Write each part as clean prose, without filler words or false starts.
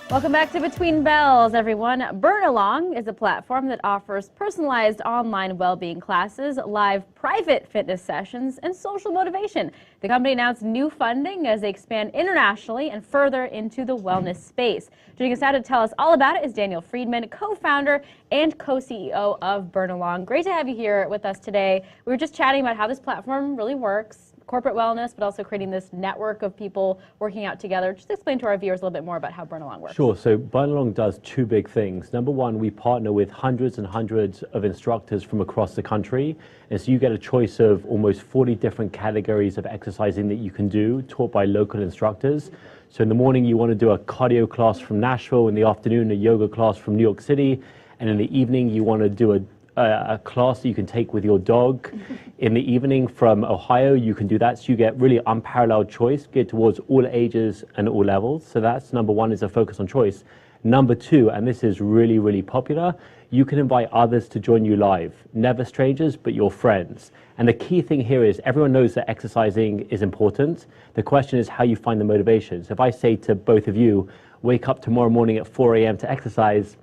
Welcome back to Between Bells, everyone. BurnAlong is a platform that offers personalized online well-being classes, live private fitness sessions, and social motivation. The company announced new funding as they expand internationally and further into the wellness space. Joining us now to tell us all about it is Daniel Freedman, co-founder and co-CEO of BurnAlong. Great to have you here with us today. We were just chatting about how this platform really works. Corporate wellness, but also creating this network of people working out together. Just explain to our viewers a little bit more about how BurnAlong works. Sure. So BurnAlong does two big things. Number one, we partner with hundreds and hundreds of instructors from across the country. And so you get a choice of almost 40 different categories of exercising that you can do, taught by local instructors. So in the morning, you want to do a cardio class from Nashville. In the afternoon, a yoga class from New York City. And in the evening, you want to do a class that you can take with your dog. In the evening from Ohio, you can do that. So you get really unparalleled choice, geared towards all ages and all levels. So that's number one, is a focus on choice. Number two, and this is really, really popular, you can invite others to join you live. Never strangers, but your friends. And the key thing here is everyone knows that exercising is important. The question is how you find the motivation. So if I say to both of you, wake up tomorrow morning at 4 a.m. to exercise,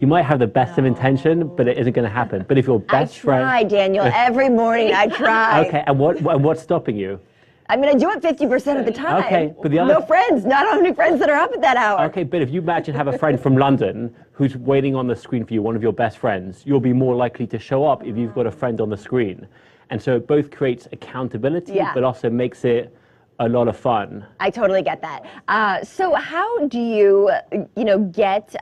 you might have the best of intention, but it isn't going to happen. But if your best friend... I try, Daniel. Every morning I try. Okay, and what's stopping you? I mean, I do it 50% of the time. Okay, but the other... No friends. Not how many friends that are up at that hour. Okay, but if you imagine have a friend from London who's waiting on the screen for you, one of your best friends, you'll be more likely to show up if you've got a friend on the screen. And so it both creates accountability, but also makes it a lot of fun. I totally get that. So how do you, get...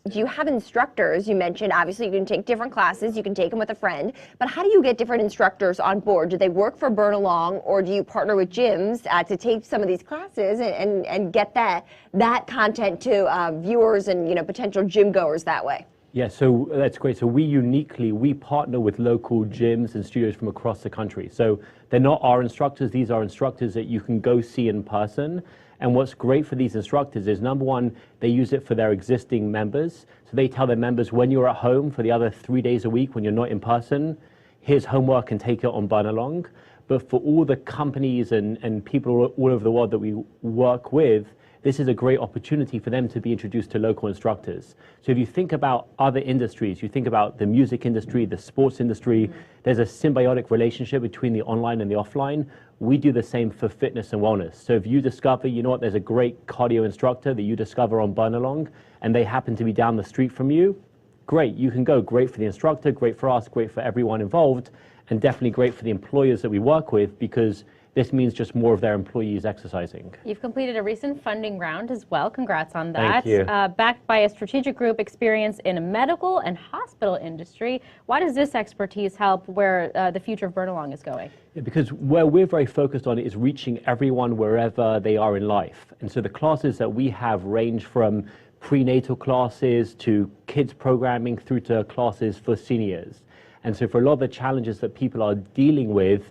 do you have instructors? You mentioned obviously you can take different classes, you can take them with a friend, but how do you get different instructors on board? Do they work for BurnAlong, or do you partner with gyms to take some of these classes and get that content to viewers and potential gym goers that way? Yeah, so that's great. So we partner with local gyms and studios from across the country. So they're not our instructors, these are instructors that you can go see in person. And what's great for these instructors is, number one, they use it for their existing members. So they tell their members, when you're at home for the other 3 days a week, when you're not in person, here's homework and take it on BurnAlong. But for all the companies and people all over the world that we work with, this is a great opportunity for them to be introduced to local instructors. So if you think about other industries, you think about the music industry, the sports industry, there's a symbiotic relationship between the online and the offline. We do the same for fitness and wellness. So if you discover, there's a great cardio instructor that you discover on BurnAlong, and they happen to be down the street from you, great, you can go. Great for the instructor, great for us, great for everyone involved, and definitely great for the employers that we work with, because this means just more of their employees exercising. You've completed a recent funding round as well. Congrats on that. Thank you. Backed by a strategic group experience in a medical and hospital industry. Why does this expertise help where the future of BurnAlong is going? Yeah, because where we're very focused on is reaching everyone wherever they are in life. And so the classes that we have range from prenatal classes to kids programming through to classes for seniors. And so for a lot of the challenges that people are dealing with,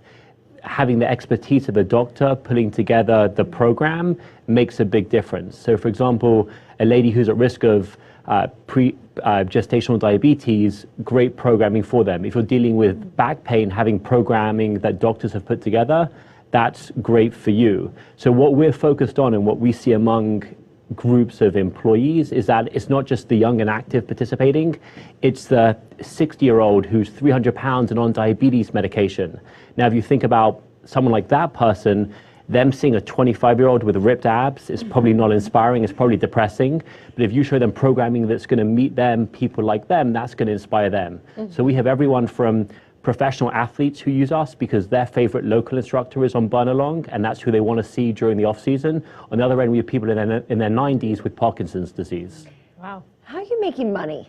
having the expertise of a doctor pulling together the program makes a big difference. So for example, a lady who's at risk of gestational diabetes, great programming for them. If you're dealing with back pain, having programming that doctors have put together, that's great for you. So what we're focused on and what we see among groups of employees is that it's not just the young and active participating, it's the 60-year-old who's 300 pounds and on diabetes medication. Now, if you think about someone like that person, them seeing a 25-year-old with ripped abs is probably not inspiring, it's probably depressing. But if you show them programming that's going to meet them, people like them, that's going to inspire them. So we have everyone from professional athletes who use us because their favorite local instructor is on BurnAlong, and that's who they want to see during the off season. On the other end, we have people in their 90s with Parkinson's disease. Wow. How are you making money?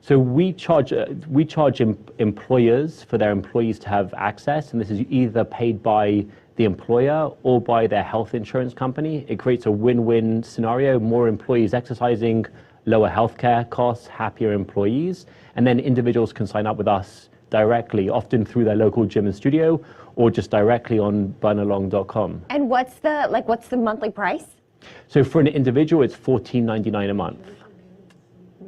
So we charge employers for their employees to have access, and this is either paid by the employer or by their health insurance company. It creates a win-win scenario, more employees exercising, lower healthcare costs, happier employees, and then individuals can sign up with us directly, often through their local gym and studio, or just directly on BurnAlong.com. And what's the monthly price? So for an individual, it's $14.99 a month.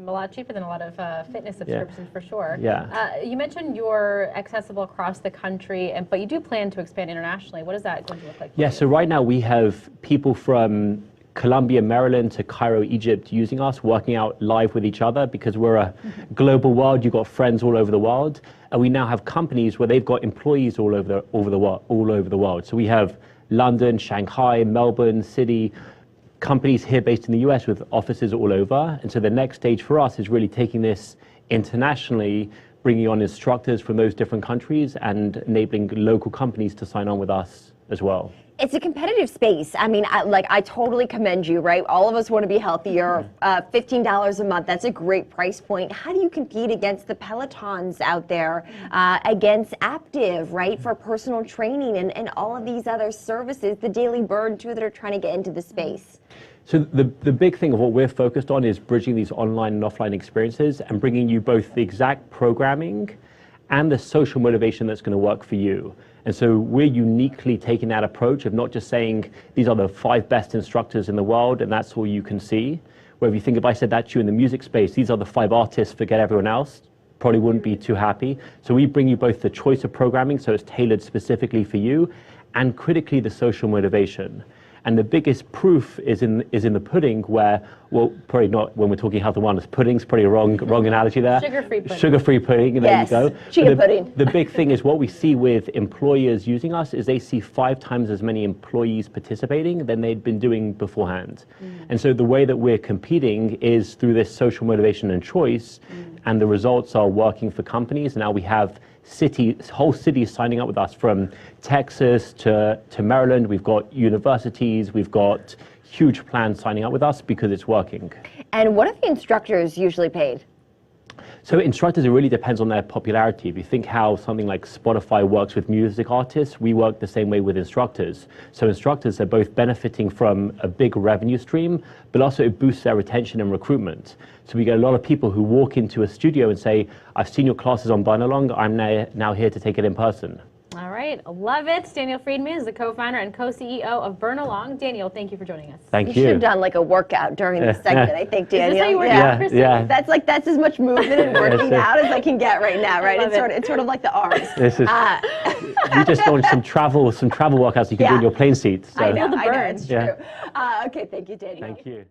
A lot cheaper than a lot of fitness subscriptions, for sure. Yeah. You mentioned you're accessible across the country, but you do plan to expand internationally. What is that going to look like? Yeah, so right now we have people from Columbia, Maryland to Cairo, Egypt using us, working out live with each other because we're a global world. You've got friends all over the world. And we now have companies where they've got employees all over the world. So we have London, Shanghai, Melbourne, Sydney, companies here based in the US with offices all over. And so the next stage for us is really taking this internationally, bringing on instructors from those different countries and enabling local companies to sign on with us as well. It's a competitive space. I mean, I totally commend you, right? All of us want to be healthier. $15 a month, that's a great price point. How do you compete against the Pelotons out there, against Aptiv, right, for personal training and all of these other services, the Daily Burn, too, that are trying to get into the space? So the big thing of what we're focused on is bridging these online and offline experiences and bringing you both the exact programming and the social motivation that's going to work for you. And so we're uniquely taking that approach of not just saying these are the 5 best instructors in the world and that's all you can see. Where if you think if I said that to you in the music space, these are the 5 artists, forget everyone else, probably wouldn't be too happy. So we bring you both the choice of programming, so it's tailored specifically for you, and critically the social motivation. And the biggest proof is in the pudding where, well, probably not when we're talking health and wellness. Pudding's probably a wrong analogy there. Sugar-free pudding. Sugar-free pudding, and yes. there you go. Chia pudding. The big thing is what we see with employers using us is they see 5 times as many employees participating than they'd been doing beforehand. And so the way that we're competing is through this social motivation and choice, and the results are working for companies. And now we have whole cities signing up with us from Texas to Maryland. We've got universities, we've got huge plans signing up with us because it's working. And what are the instructors usually paid? So instructors, it really depends on their popularity. If you think how something like Spotify works with music artists, we work the same way with instructors. So instructors are both benefiting from a big revenue stream, but also it boosts their retention and recruitment. So we get a lot of people who walk into a studio and say, I've seen your classes on BurnAlong, I'm now here to take it in person. All right, love it. Daniel Freedman is the co-founder and co-CEO of BurnAlong. Daniel, thank you for joining us. Thank you. You should have done like a workout during this segment, I think, Daniel. Is this how you work yeah. out, Kristen? Yeah. That's as much movement and working out as I can get right now, right? Love It's sort of like the arms. This is, we just launched some travel workouts you can do in your plane seat. So. I know, the burn. it's true. Okay, thank you, Daniel. Thank you.